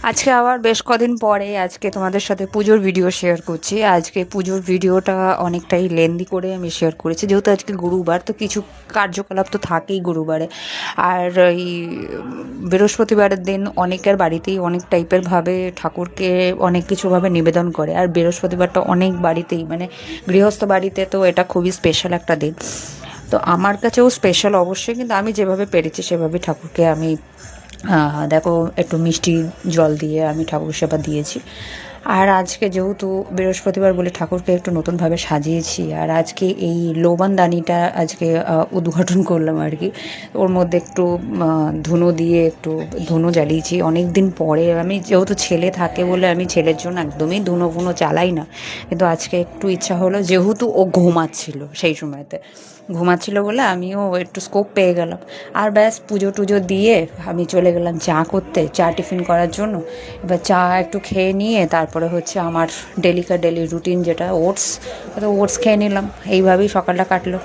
আজকে আবার বেশ কদিন পরে আজকে তোমাদের সাথে পুজোর ভিডিও শেয়ার করছি। আজকে পুজোর ভিডিওটা অনেকটাই লেন্দি করে আমি শেয়ার করেছি, যেহেতু আজকে গুরুবার, তো কিছু কার্যকলাপ তো থাকেই গুরুবারে। আর এই বৃহস্পতিবারের দিন অনেকের বাড়িতেই অনেক টাইপের ভাবে ঠাকুরকে অনেক কিছুভাবে নিবেদন করে। আর বৃহস্পতিবারটা অনেক বাড়িতেই, মানে গৃহস্থ বাড়িতে তো এটা খুবই স্পেশাল একটা দিন। তো আমার কাছেও স্পেশাল অবশ্যই, কিন্তু আমি যেভাবে পেরেছি সেভাবে ঠাকুরকে আমি দেখো একটু মিষ্টি জল দিয়ে আমি ঠাকুর সেবা দিয়েছি। আর আজকে যেহেতু বৃহস্পতিবার বলে ঠাকুরকে একটু নতুনভাবে সাজিয়েছি। আর আজকে এই লোবানদানিটা আজকে উদ্ঘাটন করলাম আর কি। ওর মধ্যে একটু ধুনো দিয়ে একটু ধুনো জ্বালিয়েছি অনেক দিন পরে। আমি যেহেতু ছেলে থাকে বলে আমি ছেলের জন্য একদমই ধুনো ফুনো চালাই না, কিন্তু আজকে একটু ইচ্ছা হলো, যেহেতু ও ঘুমাচ্ছিল সেই সময়তে, ঘুমাচ্ছিল বলে আমিও একটু স্কোপ পেয়ে গেলাম। আর ব্যাস পুজো টুজো দিয়ে আমি চলে গেলাম চা করতে, চা টিফিন করার জন্য। এবার চা একটু খেয়ে নিয়ে তারপরে হচ্ছে আমার ডেলি রুটিন যেটা ওটস, তো ওটস খেয়ে নিলাম। এইভাবেই সকালটা কাটলো।